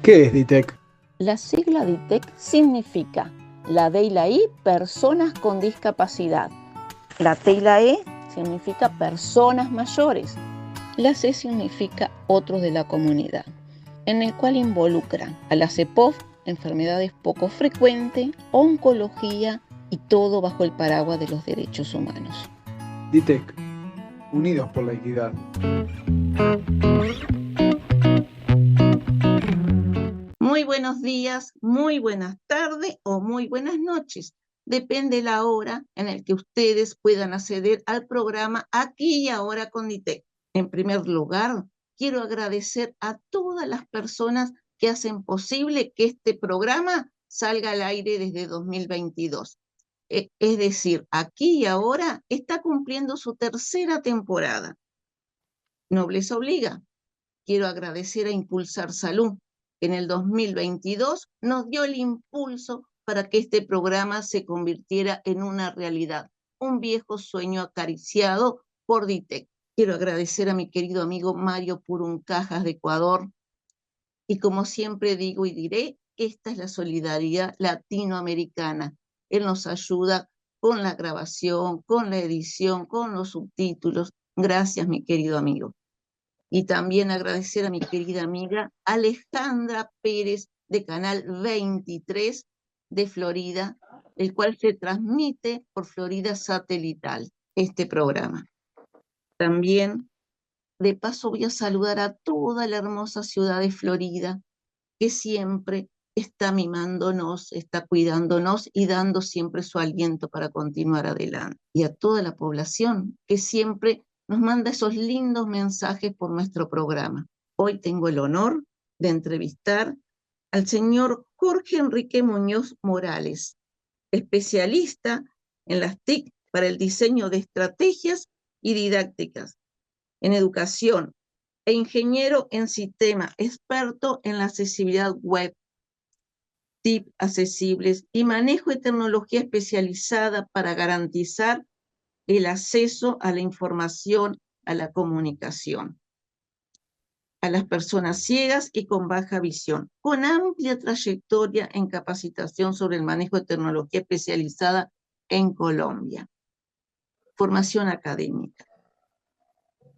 ¿Qué es DITEC? La sigla DITEC significa la D y la I, personas con discapacidad. La T y la E significa personas mayores. La C significa otros de la comunidad, en el cual involucran a la CEPOF, enfermedades poco frecuentes, oncología y todo bajo el paraguas de los derechos humanos. DITEC, unidos por la equidad. Muy buenos días, muy buenas tardes o muy buenas noches. Depende la hora en la que ustedes puedan acceder al programa Aquí y Ahora con DITEC. En primer lugar, quiero agradecer a todas las personas que hacen posible que este programa salga al aire desde 2022. Es decir, Aquí y Ahora está cumpliendo su tercera temporada. Nobleza obliga. Quiero agradecer a Impulsar Salud, que en el 2022 nos dio el impulso para que este programa se convirtiera en una realidad, un viejo sueño acariciado por DITEC. Quiero agradecer a mi querido amigo Mario Puruncajas de Ecuador, y como siempre digo y diré, esta es la solidaridad latinoamericana. Él nos ayuda con la grabación, con la edición, con los subtítulos. Gracias, mi querido amigo. Y también agradecer a mi querida amiga Alejandra Pérez de Canal 23 de Florida, el cual se transmite por Florida Satelital, este programa. También, de paso, voy a saludar a toda la hermosa ciudad de Florida, que siempre está mimándonos, está cuidándonos y dando siempre su aliento para continuar adelante. Y a toda la población que siempre nos manda esos lindos mensajes por nuestro programa. Hoy tengo el honor de entrevistar al señor Jorge Enrique Muñoz Morales, especialista en las TIC para el diseño de estrategias y didácticas en educación e ingeniero en sistema, experto en la accesibilidad web, TIC accesibles y manejo de tecnología especializada para garantizar el acceso a la información, a la comunicación, a las personas ciegas y con baja visión, con amplia trayectoria en capacitación sobre el manejo de tecnología especializada en Colombia. Formación académica.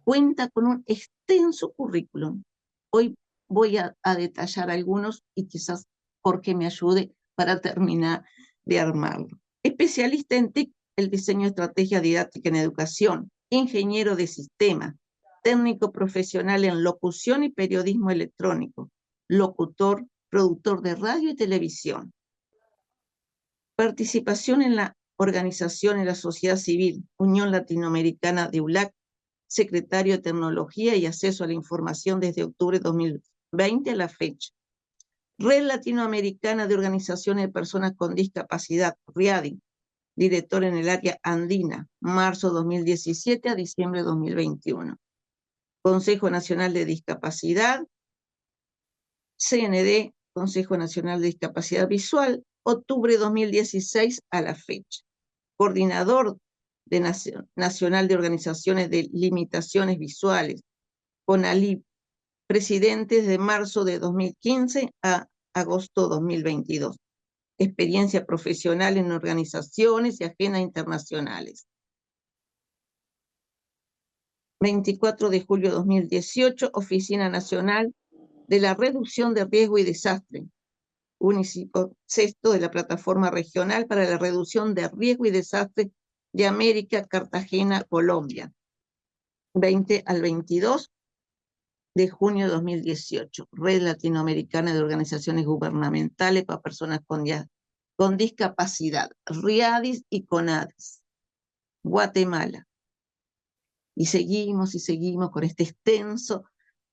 Cuenta con un extenso currículum. Hoy voy a detallar algunos y quizás Jorge me ayude para terminar de armarlo. Especialista en TIC, el diseño de estrategia didáctica en educación, ingeniero de sistema, técnico profesional en locución y periodismo electrónico, locutor, productor de radio y televisión. Participación en la organización en la sociedad civil, Unión Latinoamericana de ULAC, secretario de Tecnología y Acceso a la Información desde octubre de 2020 a la fecha. Red Latinoamericana de Organizaciones de Personas con Discapacidad, RIADI, director en el área andina, marzo 2017 a diciembre 2021. Consejo Nacional de Discapacidad, CND, Consejo Nacional de Discapacidad Visual, octubre 2016 a la fecha. Coordinador de Nacional de Organizaciones de Limitaciones Visuales, CONALIV, presidente de marzo de 2015 a agosto 2022. Experiencia profesional en organizaciones y agendas internacionales. 24 de julio de 2018, Oficina Nacional de la Reducción de Riesgo y Desastre. UNICIPO sexto de la Plataforma Regional para la Reducción de Riesgo y Desastre de América, Cartagena, Colombia. 20 al 22 de junio de 2018. Red Latinoamericana de Organizaciones Gubernamentales para Personas con Discapacidad. RIADIS y CONADIS. Guatemala. Y seguimos con este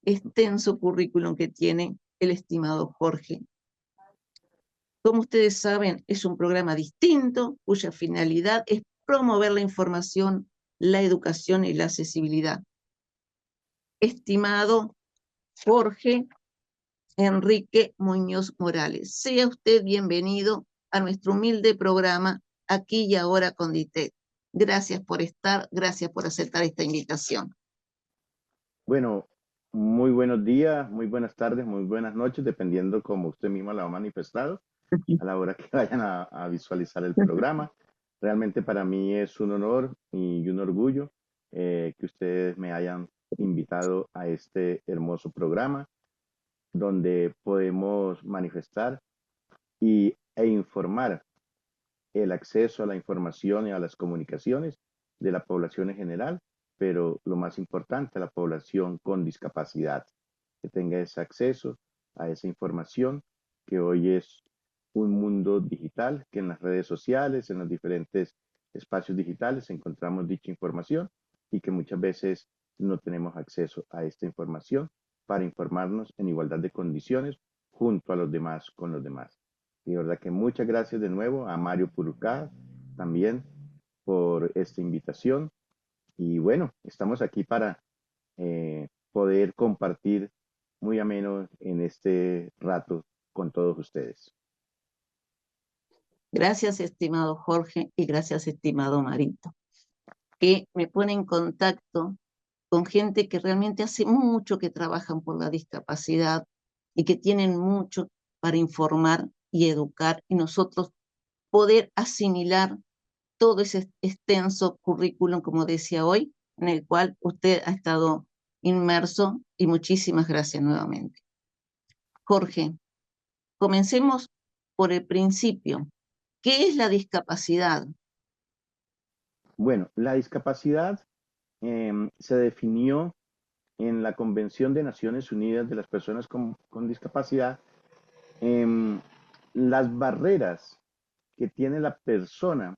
extenso currículum que tiene el estimado Jorge. Como ustedes saben, es un programa distinto cuya finalidad es promover la información, la educación y la accesibilidad. Estimado Jorge Enrique Muñoz Morales, sea usted bienvenido a nuestro humilde programa Aquí y Ahora con DITEC. Gracias por estar, gracias por aceptar esta invitación. Bueno, muy buenos días, muy buenas tardes, muy buenas noches, dependiendo como usted mismo lo ha manifestado, a la hora que vayan a visualizar el programa. Realmente para mí es un honor y un orgullo que ustedes me hayan invitado a este hermoso programa donde podemos manifestar e informar el acceso a la información y a las comunicaciones de la población en general, pero lo más importante, la población con discapacidad, que tenga ese acceso a esa información, que hoy es un mundo digital, que en las redes sociales, en los diferentes espacios digitales encontramos dicha información y que muchas veces no tenemos acceso a esta información para informarnos en igualdad de condiciones junto a los demás, con los demás. Y de verdad que muchas gracias de nuevo a Mario Purucá también por esta invitación. Y bueno, estamos aquí para poder compartir muy ameno en este rato con todos ustedes. Gracias, estimado Jorge, y gracias, estimado Marito, que me pone en contacto con gente que realmente hace mucho que trabajan por la discapacidad y que tienen mucho para informar y educar, y nosotros poder asimilar todo ese extenso currículum, como decía hoy, en el cual usted ha estado inmerso, y muchísimas gracias nuevamente. Jorge, comencemos por el principio. ¿Qué es la discapacidad? Bueno, la discapacidad se definió en la Convención de Naciones Unidas de las Personas con Discapacidad, las barreras que tiene la persona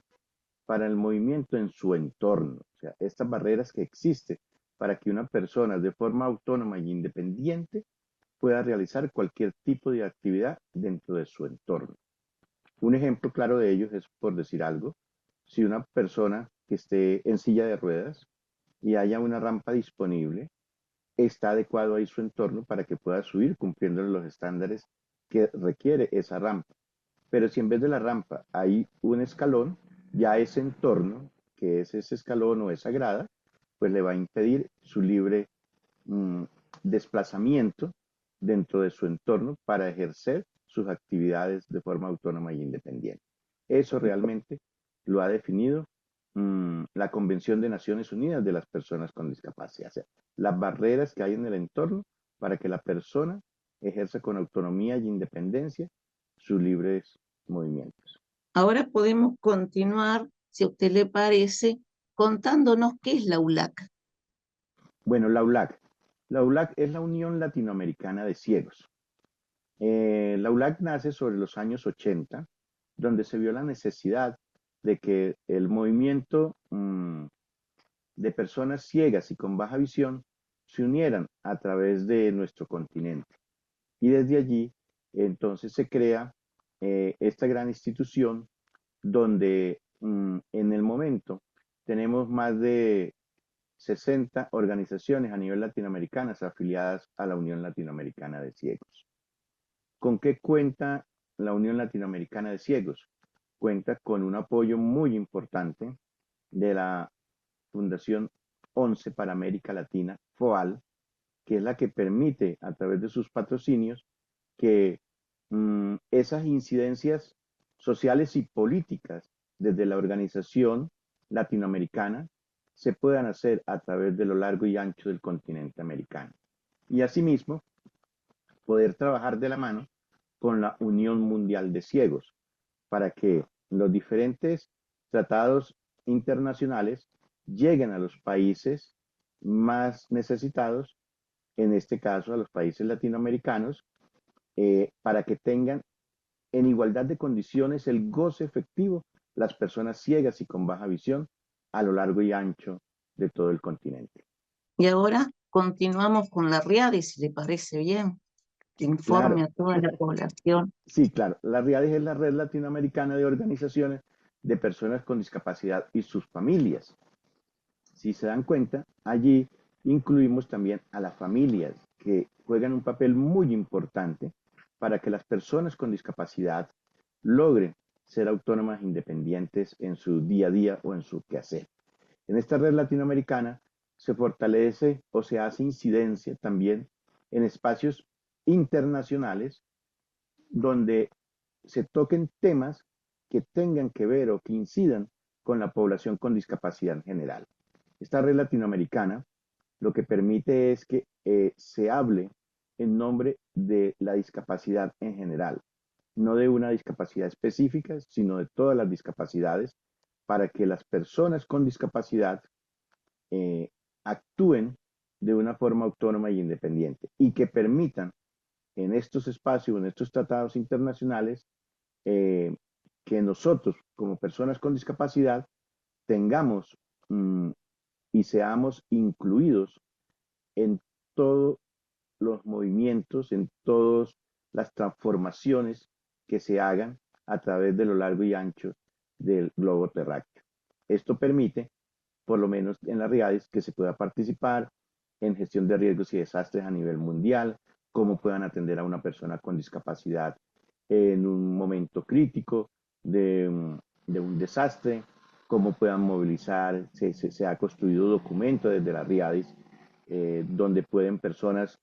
para el movimiento en su entorno. O sea, estas barreras que existen para que una persona de forma autónoma e independiente pueda realizar cualquier tipo de actividad dentro de su entorno. Un ejemplo claro de ello es, por decir algo, si una persona que esté en silla de ruedas y haya una rampa disponible, está adecuado ahí su entorno para que pueda subir cumpliendo los estándares que requiere esa rampa. Pero si en vez de la rampa hay un escalón, ya ese entorno, que es ese escalón o esa grada, pues le va a impedir su libre mm, desplazamiento dentro de su entorno para ejercer sus actividades de forma autónoma e independiente. Eso realmente lo ha definido la Convención de Naciones Unidas de las Personas con Discapacidad. O sea, las barreras que hay en el entorno para que la persona ejerza con autonomía y independencia sus libres movimientos. Ahora podemos continuar, si a usted le parece, contándonos qué es la ULAC. Bueno, la ULAC. La ULAC es la Unión Latinoamericana de Ciegos. La ULAC nace sobre los años 80, donde se vio la necesidad de que el movimiento de personas ciegas y con baja visión se unieran a través de nuestro continente. Y desde allí, entonces se crea esta gran institución donde en el momento tenemos más de 60 organizaciones a nivel latinoamericano afiliadas a la Unión Latinoamericana de Ciegos. ¿Con qué cuenta la Unión Latinoamericana de Ciegos? Cuenta con un apoyo muy importante de la Fundación 11 para América Latina, FOAL, que es la que permite a través de sus patrocinios que esas incidencias sociales y políticas desde la organización latinoamericana se puedan hacer a través de lo largo y ancho del continente americano. Y asimismo, poder trabajar de la mano con la Unión Mundial de Ciegos para que los diferentes tratados internacionales lleguen a los países más necesitados, en este caso a los países latinoamericanos, para que tengan en igualdad de condiciones el goce efectivo las personas ciegas y con baja visión a lo largo y ancho de todo el continente. Y ahora continuamos con la RIADI, si le parece bien, que informe Claro, a toda la población. sí, claro. La RIADIS es la Red Latinoamericana de Organizaciones de Personas con Discapacidad y sus familias. Si se dan cuenta, allí incluimos también a las familias que juegan un papel muy importante para que las personas con discapacidad logren ser autónomas e independientes en su día a día o en su quehacer. En esta red latinoamericana se fortalece o se hace incidencia también en espacios internacionales donde se toquen temas que tengan que ver o que incidan con la población con discapacidad en general. Esta red latinoamericana lo que permite es que se hable en nombre de la discapacidad en general, no de una discapacidad específica, sino de todas las discapacidades, para que las personas con discapacidad actúen de una forma autónoma y independiente y que permitan en estos espacios, en estos tratados internacionales, que nosotros como personas con discapacidad tengamos y seamos incluidos en todos los movimientos, en todas las transformaciones que se hagan a través de lo largo y ancho del globo terráqueo. Esto permite, por lo menos en las RIADIS, que se pueda participar en gestión de riesgos y desastres a nivel mundial, cómo puedan atender a una persona con discapacidad en un momento crítico de un desastre, cómo puedan movilizar, se ha construido documentos desde las RIADIS, donde pueden personas,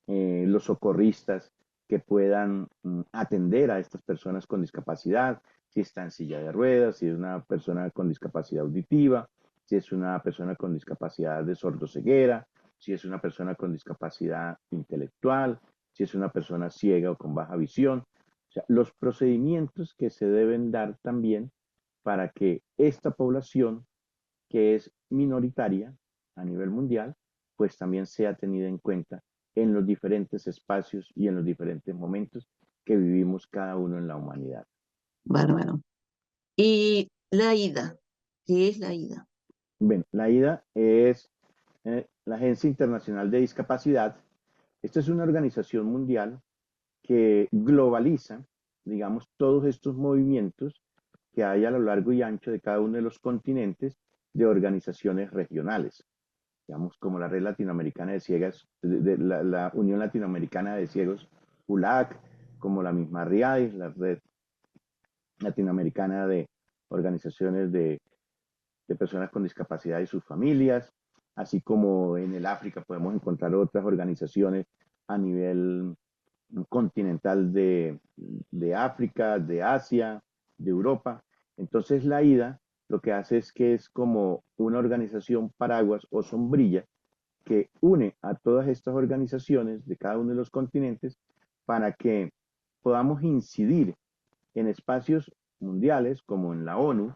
los socorristas, que puedan atender a estas personas con discapacidad, si está en silla de ruedas, si es una persona con discapacidad auditiva, si es una persona con discapacidad de sordoceguera, si es una persona con discapacidad intelectual, si es una persona ciega o con baja visión. O sea, los procedimientos que se deben dar también para que esta población, que es minoritaria a nivel mundial, pues también sea tenida en cuenta en los diferentes espacios y en los diferentes momentos que vivimos cada uno en la humanidad. Bárbaro. Y la IDA, ¿qué es la IDA? Bien, la IDA es la Agencia Internacional de Discapacidad. Esta es una organización mundial que globaliza, digamos, todos estos movimientos que hay a lo largo y ancho de cada uno de los continentes de organizaciones regionales, digamos, como la Red Latinoamericana de Ciegas, la Unión Latinoamericana de Ciegos, ULAC, como la misma RIADIS, la Red Latinoamericana de Organizaciones de Personas con Discapacidad y sus familias, así como en el África podemos encontrar otras organizaciones a nivel continental de África, de Asia, de Europa. Entonces la IDA lo que hace es que es como una organización paraguas o sombrilla que une a todas estas organizaciones de cada uno de los continentes para que podamos incidir en espacios mundiales como en la ONU,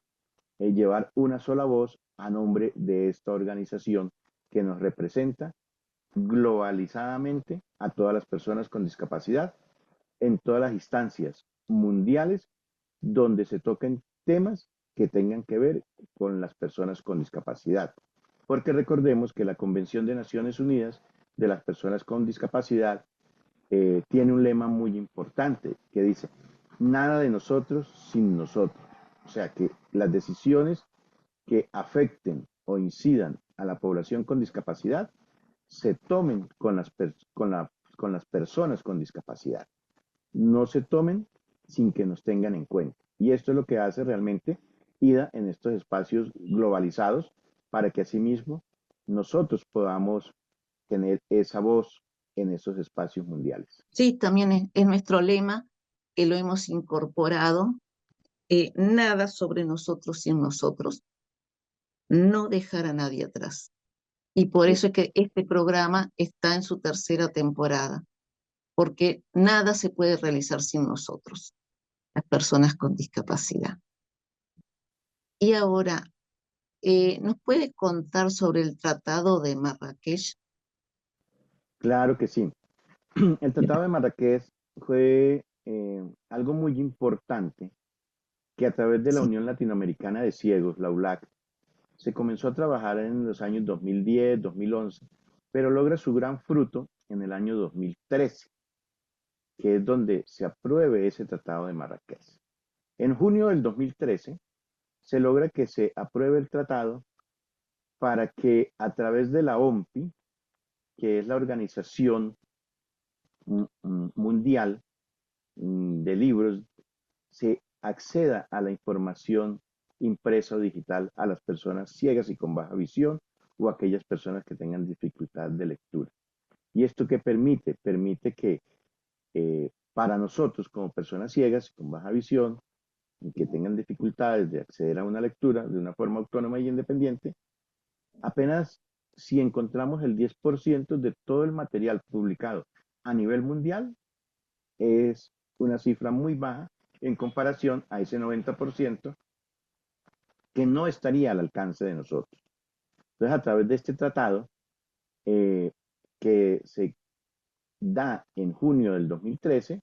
llevar una sola voz a nombre de esta organización que nos representa globalizadamente a todas las personas con discapacidad en todas las instancias mundiales donde se toquen temas que tengan que ver con las personas con discapacidad. Porque recordemos que la Convención de Naciones Unidas de las Personas con Discapacidad tiene un lema muy importante que dice, nada de nosotros sin nosotros. O sea que las decisiones que afecten o incidan a la población con discapacidad se tomen con las personas con discapacidad. No se tomen sin que nos tengan en cuenta. Y esto es lo que hace realmente IDA en estos espacios globalizados para que asimismo nosotros podamos tener esa voz en esos espacios mundiales. Sí, también es nuestro lema que lo hemos incorporado. Nada sobre nosotros sin nosotros. No dejar a nadie atrás. Y por eso es que este programa está en su tercera temporada, porque nada se puede realizar sin nosotros, las personas con discapacidad. Y ahora, ¿nos puede contar sobre el Tratado de Marrakech? Claro que sí. El Tratado de Marrakech fue algo muy importante que a través de la Sí. Unión Latinoamericana de Ciegos, la ULAC, se comenzó a trabajar en los años 2010, 2011, pero logra su gran fruto en el año 2013, que es donde se apruebe ese Tratado de Marrakech. En junio del 2013 se logra que se apruebe el tratado para que a través de la OMPI, que es la Organización Mundial de Libros, se acceda a la información impresa o digital a las personas ciegas y con baja visión o aquellas personas que tengan dificultad de lectura. ¿Y esto qué permite? Permite que para nosotros como personas ciegas con baja visión y que tengan dificultades de acceder a una lectura de una forma autónoma y independiente, apenas si encontramos el 10% de todo el material publicado a nivel mundial, es una cifra muy baja en comparación a ese 90% que no estaría al alcance de nosotros. Entonces, a través de este tratado, que se da en junio del 2013,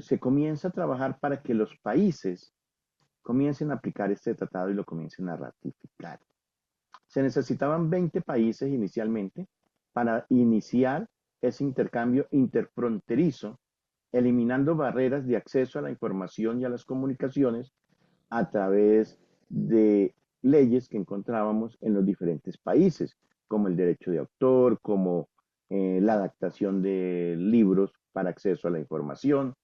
se comienza a trabajar para que los países comiencen a aplicar este tratado y lo comiencen a ratificar. Se necesitaban 20 países inicialmente para iniciar ese intercambio interfronterizo, eliminando barreras de acceso a la información y a las comunicaciones a través de leyes que encontrábamos en los diferentes países, como el derecho de autor, como la adaptación de libros para acceso a la información,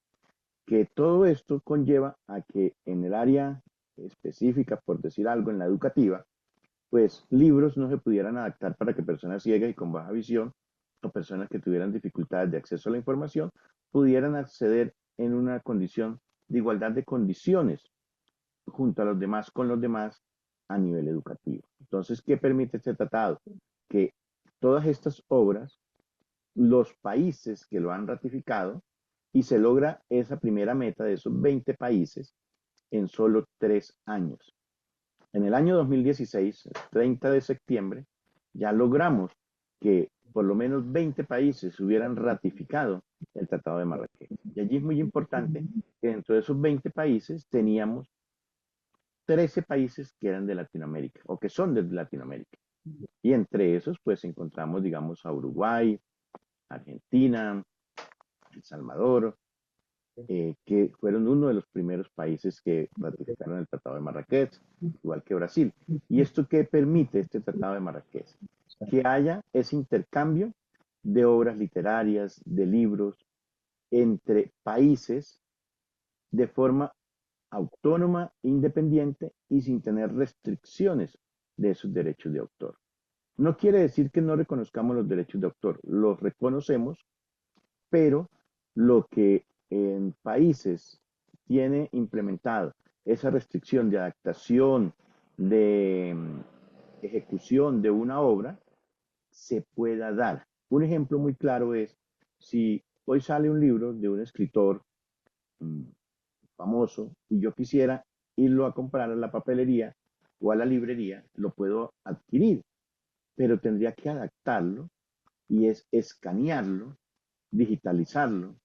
que todo esto conlleva a que en el área específica, por decir algo, en la educativa, pues libros no se pudieran adaptar para que personas ciegas y con baja visión o personas que tuvieran dificultades de acceso a la información pudieran acceder en una condición de igualdad de condiciones junto a los demás con los demás a nivel educativo. Entonces, ¿qué permite este tratado? Que todas estas obras, los países que lo han ratificado, y se logra esa primera meta de esos 20 países en solo 3 años. En el año 2016, 30 de septiembre, ya logramos que por lo menos 20 países hubieran ratificado el Tratado de Marrakech. Y allí es muy importante que dentro de esos 20 países teníamos 13 países que eran de Latinoamérica o que son de Latinoamérica. Y entre esos, pues encontramos, digamos, a Uruguay, Argentina, El Salvador, que fueron uno de los primeros países que ratificaron el Tratado de Marrakech, igual que Brasil. ¿Y esto qué permite este Tratado de Marrakech? Que haya ese intercambio de obras literarias, de libros, entre países de forma autónoma, independiente y sin tener restricciones de esos derechos de autor. No quiere decir que no reconozcamos los derechos de autor, los reconocemos, pero lo que en países tiene implementado esa restricción de adaptación, de ejecución de una obra, se pueda dar. Un ejemplo muy claro es, si hoy sale un libro de un escritor famoso y yo quisiera irlo a comprar a la papelería o a la librería, lo puedo adquirir, pero tendría que adaptarlo y es escanearlo, digitalizarlo,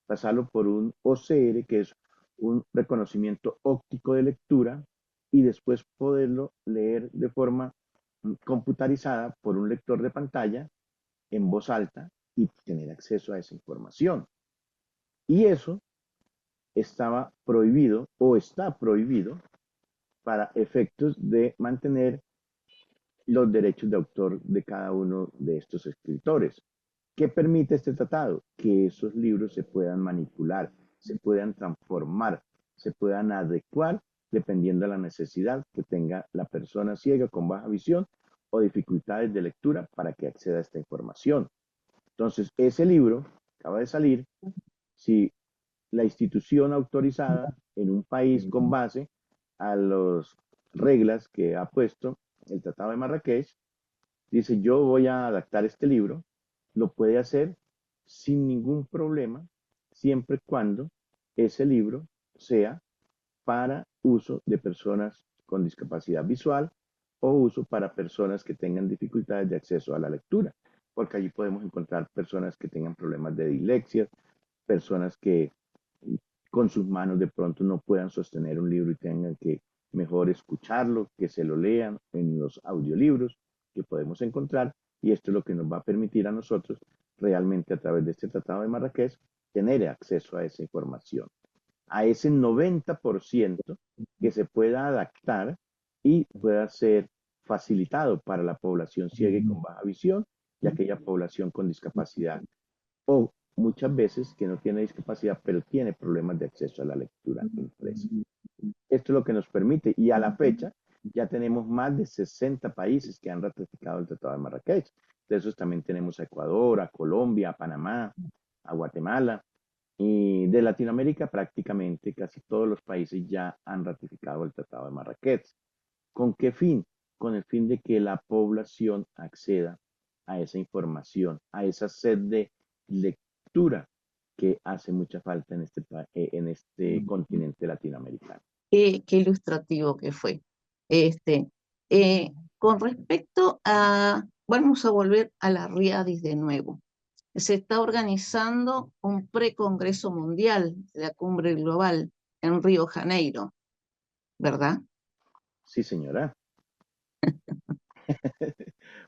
pasarlo por un OCR, que es un reconocimiento óptico de lectura, y después poderlo leer de forma computarizada por un lector de pantalla en voz alta y tener acceso a esa información. Y eso estaba prohibido o está prohibido para efectos de mantener los derechos de autor de cada uno de estos escritores. ¿Qué permite este tratado? Que esos libros se puedan manipular, se puedan transformar, se puedan adecuar dependiendo de la necesidad que tenga la persona ciega con baja visión o dificultades de lectura para que acceda a esta información. Entonces, ese libro acaba de salir. Si la institución autorizada en un país con base a las reglas que ha puesto el Tratado de Marrakech dice, yo voy a adaptar este libro, lo puede hacer sin ningún problema, siempre y cuando ese libro sea para uso de personas con discapacidad visual o uso para personas que tengan dificultades de acceso a la lectura, porque allí podemos encontrar personas que tengan problemas de dislexia, personas que con sus manos de pronto no puedan sostener un libro y tengan que mejor escucharlo, que se lo lean en los audiolibros que podemos encontrar, y esto es lo que nos va a permitir a nosotros realmente a través de este Tratado de Marrakech tener acceso a esa información, a ese 90% que se pueda adaptar y pueda ser facilitado para la población ciega y con baja visión y aquella población con discapacidad o muchas veces que no tiene discapacidad pero tiene problemas de acceso a la lectura impresa. Esto es lo que nos permite, y a la fecha ya tenemos más de 60 países que han ratificado el Tratado de Marrakech. De esos también tenemos a Ecuador, a Colombia, a Panamá, a Guatemala. Y de Latinoamérica prácticamente casi todos los países ya han ratificado el Tratado de Marrakech. ¿Con qué fin? Con el fin de que la población acceda a esa información, a esa sed de lectura que hace mucha falta en este continente latinoamericano. Qué ilustrativo que fue. Este, con respecto a, vamos a volver a la Riadis de nuevo. Se está organizando un precongreso mundial de la cumbre global en Río Janeiro, ¿verdad? Sí, señora.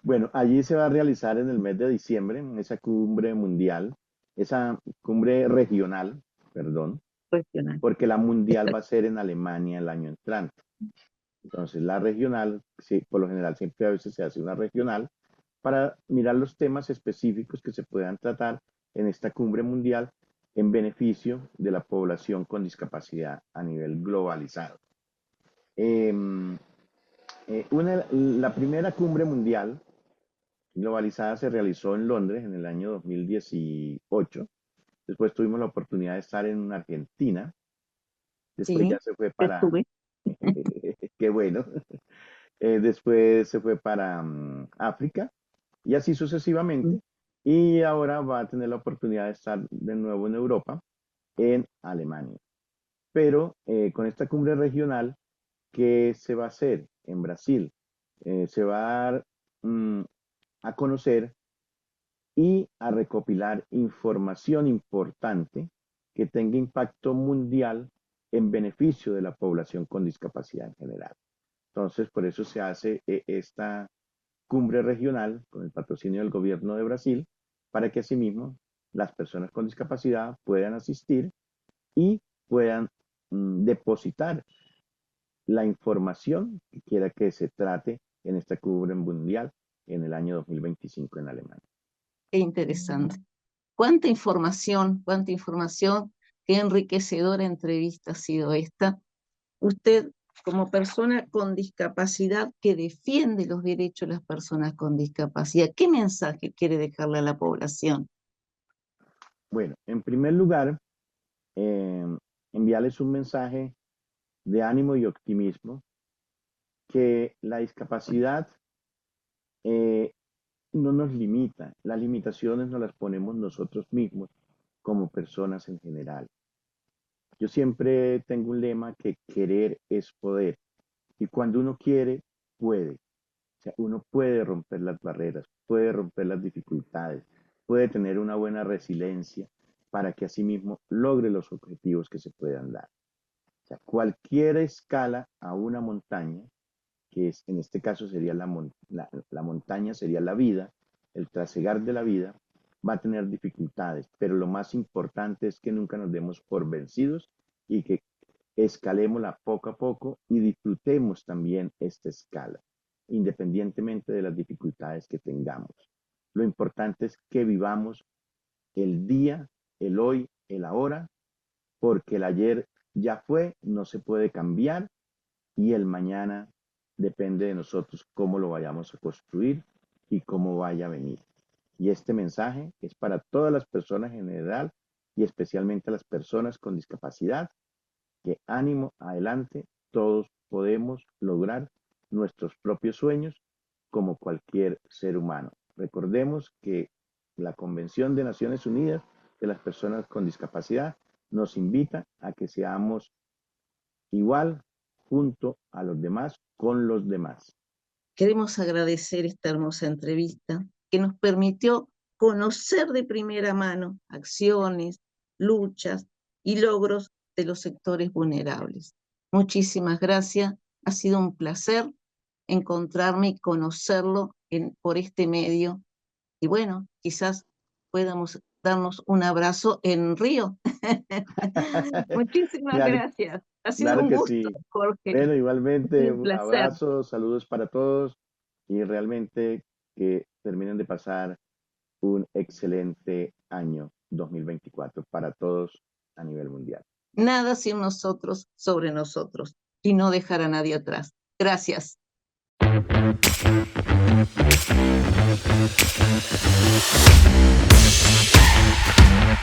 Bueno, allí se va a realizar en el mes de diciembre esa cumbre mundial, esa cumbre regional, perdón, Regional. porque la mundial va a ser en Alemania el año entrante. Entonces, la regional, sí, por lo general siempre a veces se hace una regional para mirar los temas específicos que se puedan tratar en esta cumbre mundial en beneficio de la población con discapacidad a nivel globalizado. La primera cumbre mundial globalizada se realizó en Londres en el año 2018. Después tuvimos la oportunidad de estar en Argentina. Después Sí, ya se fue yo para... estuve. Qué bueno. Después se fue para África y así sucesivamente. Y ahora va a tener la oportunidad de estar de nuevo en Europa, en Alemania. Pero con esta cumbre regional, ¿qué se va a hacer en Brasil? Se va a dar a conocer y a recopilar información importante que tenga impacto mundial en beneficio de la población con discapacidad en general. Entonces, por eso se hace esta cumbre regional con el patrocinio del gobierno de Brasil, para que asimismo las personas con discapacidad puedan asistir y puedan depositar la información que quiera que se trate en esta cumbre mundial en el año 2025 en Alemania. Qué interesante. Cuánta información, qué enriquecedora entrevista ha sido esta. Usted, como persona con discapacidad que defiende los derechos de las personas con discapacidad, ¿qué mensaje quiere dejarle a la población? Bueno, en primer lugar, enviarles un mensaje de ánimo y optimismo, que la discapacidad no nos limita, las limitaciones nos las ponemos nosotros mismos como personas en general. Yo siempre tengo un lema que querer es poder, y cuando uno quiere, puede. O sea, uno puede romper las barreras, puede romper las dificultades, puede tener una buena resiliencia para que asimismo logre los objetivos que se puedan dar. O sea, cualquier escala a una montaña, que es, en este caso sería la montaña, sería la vida, el trasegar de la vida, va a tener dificultades, pero lo más importante es que nunca nos demos por vencidos y que escalémosla poco a poco y disfrutemos también esta escala, independientemente de las dificultades que tengamos. Lo importante es que vivamos el día, el hoy, el ahora, porque el ayer ya fue, no se puede cambiar, y el mañana depende de nosotros cómo lo vayamos a construir y cómo vaya a venir. Y este mensaje es para todas las personas en general y especialmente a las personas con discapacidad, que ánimo, adelante, todos podemos lograr nuestros propios sueños como cualquier ser humano. Recordemos que la Convención de Naciones Unidas de las Personas con Discapacidad nos invita a que seamos igual junto a los demás, con los demás. Queremos agradecer esta hermosa entrevista que nos permitió conocer de primera mano acciones, luchas y logros de los sectores vulnerables. Muchísimas gracias. Ha sido un placer encontrarme y conocerlo por este medio. Y bueno, quizás podamos darnos un abrazo en Río. Muchísimas Claro, gracias. Ha sido claro un que gusto, sí. Jorge. Bueno, Ha sido igualmente un un placer. abrazo, saludos para todos y realmente que terminen de pasar un excelente año 2024 para todos a nivel mundial. Nada sin nosotros sobre nosotros y no dejar a nadie atrás. Gracias.